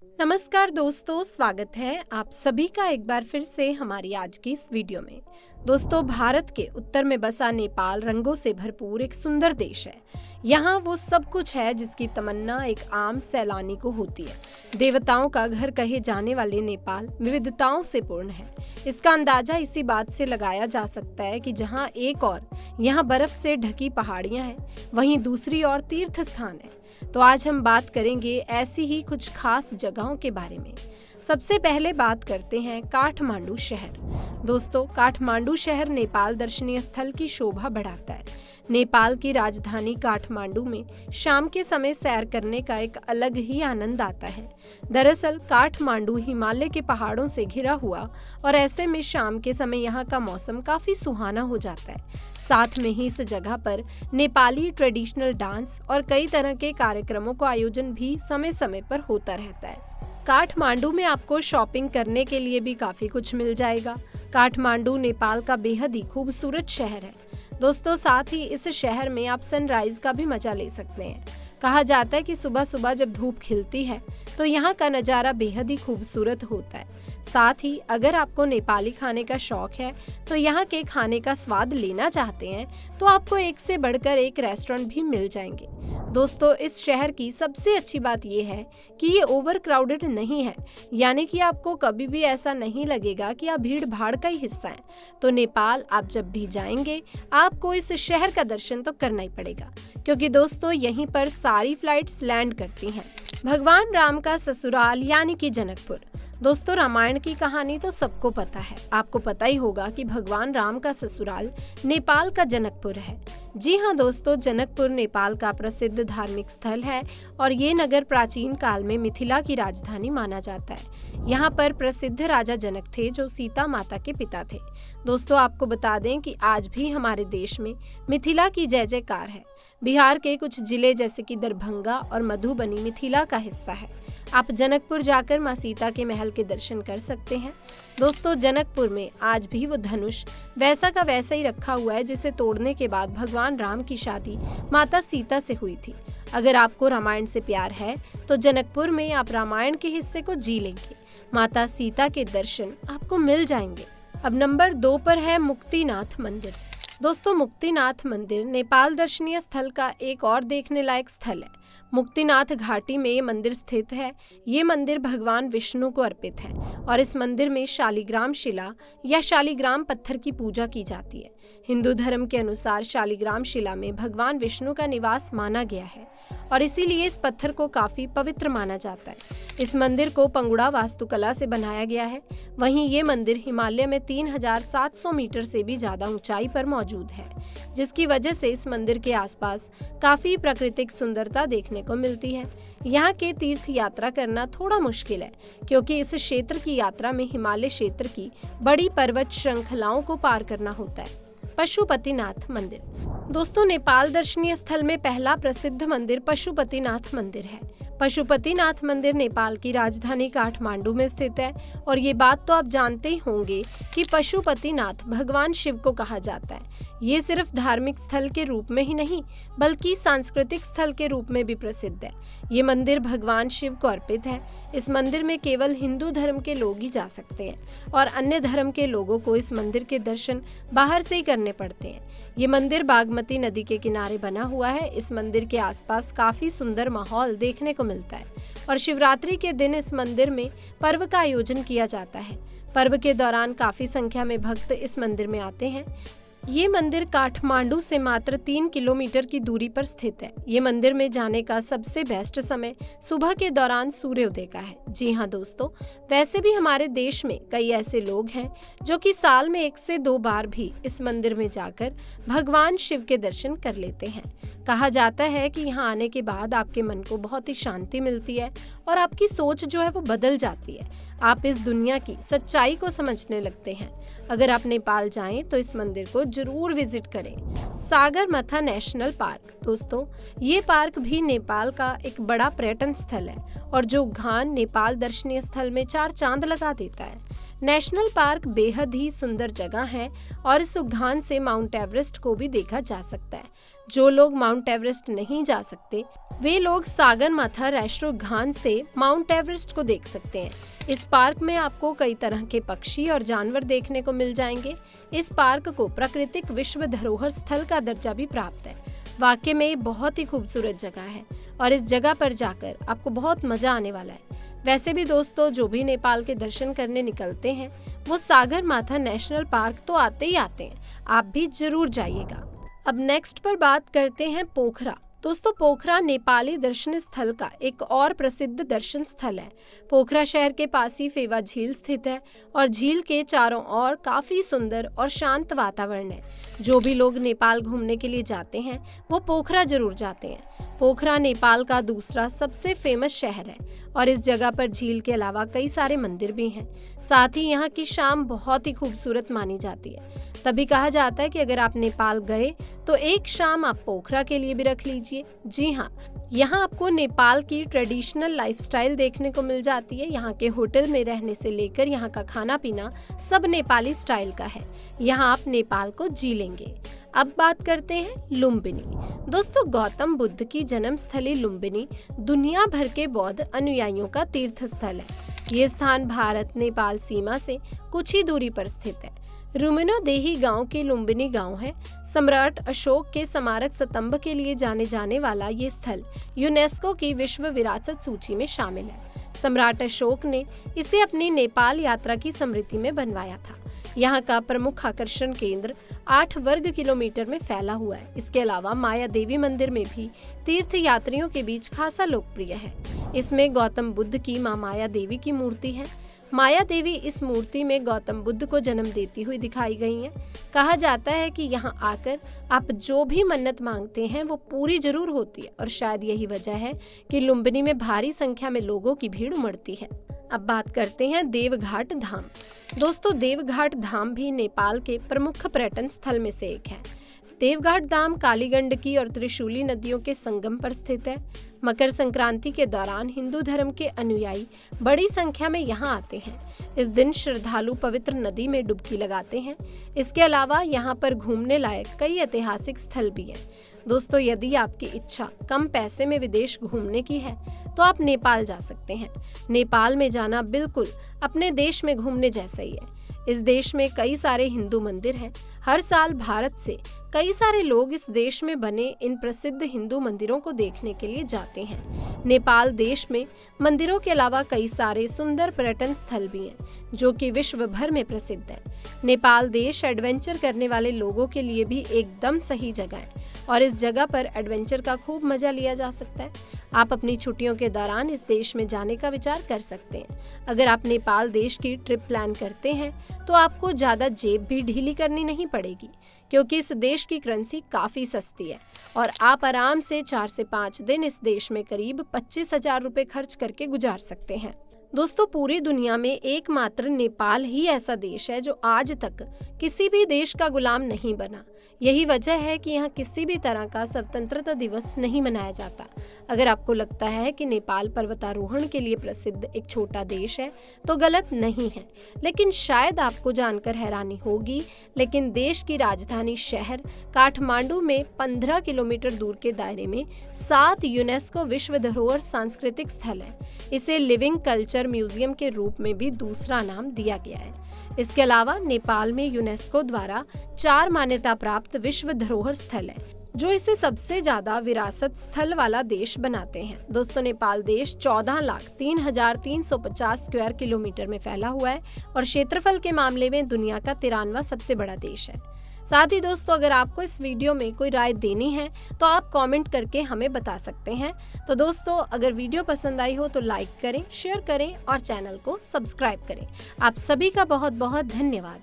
नमस्कार दोस्तों, स्वागत है आप सभी का एक बार फिर से हमारी आज की इस वीडियो में। दोस्तों, भारत के उत्तर में बसा नेपाल रंगों से भरपूर एक सुंदर देश है। यहाँ वो सब कुछ है जिसकी तमन्ना एक आम सैलानी को होती है। देवताओं का घर कहे जाने वाले नेपाल विविधताओं से पूर्ण है। इसका अंदाजा इसी बात से लगाया जा सकता है कि जहाँ एक और यहाँ बर्फ से ढकी पहाड़ियाँ हैं, वहीं दूसरी ओर तीर्थ स्थान है। तो आज हम बात करेंगे ऐसी ही कुछ खास जगहों के बारे में। सबसे पहले बात करते हैं काठमांडू शहर। दोस्तों, काठमांडू शहर नेपाल दर्शनीय स्थल की शोभा बढ़ाता है। नेपाल की राजधानी काठमांडू में शाम के समय सैर करने का एक अलग ही आनंद आता है। दरअसल काठमांडू हिमालय के पहाड़ों से घिरा हुआ और ऐसे में शाम के समय यहाँ का मौसम काफी सुहाना हो जाता है। साथ में ही इस जगह पर नेपाली ट्रेडिशनल डांस और कई तरह के कार्यक्रमों का आयोजन भी समय समय पर होता रहता है। काठमांडू में आपको शॉपिंग करने के लिए भी काफी कुछ मिल जाएगा। काठमांडू नेपाल का बेहद ही खूबसूरत शहर है। दोस्तों, साथ ही इस शहर में आप सनराइज का भी मजा ले सकते हैं। कहा जाता है कि सुबह सुबह जब धूप खिलती है तो यहाँ का नज़ारा बेहद ही खूबसूरत होता है। साथ ही अगर आपको नेपाली खाने का शौक है तो यहाँ के खाने का स्वाद लेना चाहते हैं तो आपको एक से बढ़कर एक रेस्टोरेंट भी मिल जाएंगे। दोस्तों, इस शहर की सबसे अच्छी बात यह है कि ये ओवर क्राउडेड नहीं है, यानी कि आपको कभी भी ऐसा नहीं लगेगा कि आप भीड़ भाड़ का ही हिस्सा हैं। तो नेपाल आप जब भी जाएंगे आपको इस शहर का दर्शन तो करना ही पड़ेगा, क्योंकि दोस्तों यहीं पर सारी फ्लाइट्स लैंड करती हैं। भगवान राम का ससुराल यानी कि जनकपुर। दोस्तों, रामायण की कहानी तो सबको पता है। आपको पता ही होगा कि भगवान राम का ससुराल नेपाल का जनकपुर है। जी हाँ दोस्तों, जनकपुर नेपाल का प्रसिद्ध धार्मिक स्थल है और ये नगर प्राचीन काल में मिथिला की राजधानी माना जाता है। यहाँ पर प्रसिद्ध राजा जनक थे जो सीता माता के पिता थे। दोस्तों, आपको बता दें कि आज भी हमारे देश में मिथिला की जय जयकार है। बिहार के कुछ जिले जैसे कि दरभंगा और मधुबनी मिथिला का हिस्सा है। आप जनकपुर जाकर मां सीता के महल के दर्शन कर सकते हैं। दोस्तों, जनकपुर में आज भी वो धनुष वैसा का वैसा ही रखा हुआ है जिसे तोड़ने के बाद भगवान राम की शादी माता सीता से हुई थी। अगर आपको रामायण से प्यार है तो जनकपुर में आप रामायण के हिस्से को जी लेंगे। माता सीता के दर्शन आपको मिल जाएंगे। अब नंबर 2 पर है मुक्तिनाथ मंदिर। दोस्तों, मुक्तिनाथ मंदिर नेपाल दर्शनीय स्थल का एक और देखने लायक स्थल है। मुक्तिनाथ घाटी में ये मंदिर स्थित है। ये मंदिर भगवान विष्णु को अर्पित है और इस मंदिर में शालिग्राम शिला या शालिग्राम पत्थर की पूजा की जाती है। हिंदू धर्म के अनुसार शालिग्राम शिला में भगवान विष्णु का निवास माना गया है और इसीलिए इस पत्थर को काफी पवित्र माना जाता है। इस मंदिर को पंगुड़ा वास्तुकला से बनाया गया है। वहीं ये मंदिर हिमालय में 3700 मीटर से भी ज्यादा ऊंचाई पर मौजूद है, जिसकी वजह से इस मंदिर के आसपास काफी प्राकृतिक सुंदरता देखने को मिलती है। यहाँ के तीर्थ यात्रा करना थोड़ा मुश्किल है, क्योंकि इस क्षेत्र की यात्रा में हिमालय क्षेत्र की बड़ी पर्वत श्रृंखलाओं को पार करना होता है। पशुपतिनाथ मंदिर। दोस्तों, नेपाल दर्शनीय स्थल में पहला प्रसिद्ध मंदिर पशुपतिनाथ मंदिर है। पशुपतिनाथ मंदिर नेपाल की राजधानी काठमांडू में स्थित है और ये बात तो आप जानते ही होंगे कि पशुपतिनाथ भगवान शिव को कहा जाता है। ये सिर्फ धार्मिक स्थल के रूप में ही नहीं बल्कि सांस्कृतिक स्थल के रूप में भी प्रसिद्ध है। ये मंदिर भगवान शिव को अर्पित है। इस मंदिर में केवल हिंदू धर्म के लोग ही जा सकते हैं और अन्य धर्म के लोगों को इस मंदिर के दर्शन बाहर से ही करने पड़ते हैं। ये मंदिर बागमती नदी के किनारे बना हुआ है। इस मंदिर के आसपास काफी सुंदर माहौल देखने को मिलता है और शिवरात्रि के दिन इस मंदिर में पर्व का आयोजन किया जाता है। पर्व के दौरान काफी संख्या में भक्त इस मंदिर में आते हैं। ये मंदिर काठमांडू से मात्र 3 किलोमीटर की दूरी पर स्थित है। ये मंदिर में जाने का सबसे बेस्ट समय सुबह के दौरान सूर्योदय का है। जी हाँ दोस्तों, वैसे भी हमारे देश में कई ऐसे लोग हैं जो कि साल में 1 से 2 बार भी इस मंदिर में जाकर भगवान शिव के दर्शन कर लेते हैं। कहा जाता है कि यहाँ आने के बाद आपके मन को बहुत ही शांति मिलती है और आपकी सोच जो है वो बदल जाती है। आप इस दुनिया की सच्चाई को समझने लगते हैं। अगर आप नेपाल जाएं तो इस मंदिर को जरूर विजिट करें। Sagarmatha national park. दोस्तों, ये पार्क भी नेपाल का एक बड़ा पर्यटन स्थल है और जो उद्यान नेपाल दर्शनीय स्थल में 4 चांद लगा देता है। नेशनल पार्क बेहद ही सुंदर जगह है और इस उद्यान से माउंट एवरेस्ट को भी देखा जा सकता है। जो लोग माउंट एवरेस्ट नहीं जा सकते वे लोग सागरमाथा राष्ट्रीय उद्यान से माउंट एवरेस्ट को देख सकते हैं। इस पार्क में आपको कई तरह के पक्षी और जानवर देखने को मिल जाएंगे। इस पार्क को प्राकृतिक विश्व धरोहर स्थल का दर्जा भी प्राप्त है। वाकई में ये बहुत ही खूबसूरत जगह है और इस जगह पर जाकर आपको बहुत मजा आने वाला है। वैसे भी दोस्तों, जो भी नेपाल के दर्शन करने निकलते हैं वो सागरमाथा नेशनल पार्क तो आते ही आते हैं, आप भी जरूर जाइएगा। अब नेक्स्ट पर बात करते हैं पोखरा। दोस्तों, पोखरा नेपाली दर्शन स्थल का एक और प्रसिद्ध दर्शन स्थल है। पोखरा शहर के पास ही फेवा झील स्थित है और झील के चारों ओर काफी सुंदर और शांत वातावरण है। जो भी लोग नेपाल घूमने के लिए जाते हैं वो पोखरा जरूर जाते हैं। पोखरा नेपाल का दूसरा सबसे फेमस शहर है और इस जगह पर झील के अलावा कई सारे मंदिर भी हैं। साथ ही यहाँ की शाम बहुत ही खूबसूरत मानी जाती है। तभी कहा जाता है कि अगर आप नेपाल गए तो एक शाम आप पोखरा के लिए भी रख लीजिए। जी हाँ, यहाँ आपको नेपाल की ट्रेडिशनल लाइफस्टाइल देखने को मिल जाती है। यहाँ के होटल में रहने से लेकर यहाँ का खाना पीना सब नेपाली स्टाइल का है। यहाँ आप नेपाल को जी लेंगे। अब बात करते हैं लुम्बिनी। दोस्तों, गौतम बुद्ध की जन्म स्थली लुम्बिनी दुनिया भर के बौद्ध अनुयायियों का तीर्थ स्थल है। ये स्थान भारत नेपाल सीमा से कुछ ही दूरी पर स्थित है। रुमेनो देही गांव के लुम्बिनी गांव है। सम्राट अशोक के स्मारक स्तंभ के लिए जाने जाने वाला ये स्थल यूनेस्को की विश्व विरासत सूची में शामिल है। सम्राट अशोक ने इसे अपनी नेपाल यात्रा की स्मृति में बनवाया था। यहाँ का प्रमुख आकर्षण केंद्र 8 वर्ग किलोमीटर में फैला हुआ है। इसके अलावा माया देवी मंदिर में भी तीर्थ यात्रियों के बीच खासा लोकप्रिय है। इसमें गौतम बुद्ध की मां माया देवी की मूर्ति है। माया देवी इस मूर्ति में गौतम बुद्ध को जन्म देती हुई दिखाई गई हैं। कहा जाता है कि यहाँ आकर आप जो भी मन्नत मांगते हैं वो पूरी जरूर होती है और शायद यही वजह है कि लुम्बिनी में भारी संख्या में लोगों की भीड़ उमड़ती है। अब बात करते हैं देवघाट धाम। दोस्तों, देवघाट धाम भी नेपाल के प्रमुख पर्यटन स्थल में से एक है। देवघाट धाम काली गंडकी और त्रिशूली नदियों के संगम पर स्थित है। मकर संक्रांति के दौरान हिंदू धर्म के अनुयायी बड़ी संख्या में यहाँ आते हैं। इस दिन श्रद्धालु पवित्र नदी में डुबकी लगाते हैं। इसके अलावा यहाँ पर घूमने लायक कई ऐतिहासिक स्थल भी हैं। दोस्तों, यदि आपकी इच्छा कम पैसे में विदेश घूमने की है तो आप नेपाल जा सकते हैं। नेपाल में जाना बिल्कुल अपने देश में घूमने जैसा ही है। इस देश में कई सारे हिंदू मंदिर हैं। हर साल भारत से कई सारे लोग इस देश में बने इन प्रसिद्ध हिंदू मंदिरों को देखने के लिए जाते हैं। नेपाल देश में मंदिरों के अलावा कई सारे सुंदर पर्यटन स्थल भी हैं जो कि विश्व भर में प्रसिद्ध है। नेपाल देश एडवेंचर करने वाले लोगों के लिए भी एकदम सही जगह है और इस जगह पर एडवेंचर का खूब मजा लिया जा सकता है। आप अपनी छुट्टियों के दौरान इस देश में जाने का विचार कर सकते हैं। अगर आप नेपाल देश की ट्रिप प्लान करते हैं तो आपको ज्यादा जेब भी ढीली करनी नहीं पड़ेगी, क्योंकि इस देश की करेंसी काफी सस्ती है और आप आराम से 4 से 5 दिन इस देश में करीब 25,000 रुपए खर्च करके गुजार सकते हैं। दोस्तों, पूरी दुनिया में एकमात्र नेपाल ही ऐसा देश है जो आज तक किसी भी देश का गुलाम नहीं बना। यही वजह है कि यहाँ किसी भी तरह का स्वतंत्रता दिवस नहीं मनाया जाता। अगर आपको लगता है कि नेपाल पर्वतारोहण के लिए प्रसिद्ध एक छोटा देश है तो गलत नहीं है, लेकिन शायद आपको जानकर हैरानी होगी, लेकिन देश की राजधानी शहर काठमांडू में 15 किलोमीटर दूर के दायरे में 7 यूनेस्को विश्व धरोहर सांस्कृतिक स्थल है। इसे लिविंग कल्चर म्यूजियम के रूप में भी दूसरा नाम दिया गया है। इसके अलावा नेपाल में यूनेस्को द्वारा 4 मान्यता प्राप्त विश्व धरोहर स्थल है जो इसे सबसे ज्यादा विरासत स्थल वाला देश बनाते हैं। दोस्तों, नेपाल देश 14,03,350 स्क्वायर किलोमीटर में फैला हुआ है और क्षेत्रफल के मामले में दुनिया का 93वां सबसे बड़ा देश है। साथ ही दोस्तों, अगर आपको इस वीडियो में कोई राय देनी है तो आप कमेंट करके हमें बता सकते हैं। तो दोस्तों, अगर वीडियो पसंद आई हो तो लाइक करें, शेयर करें और चैनल को सब्सक्राइब करें। आप सभी का बहुत बहुत धन्यवाद।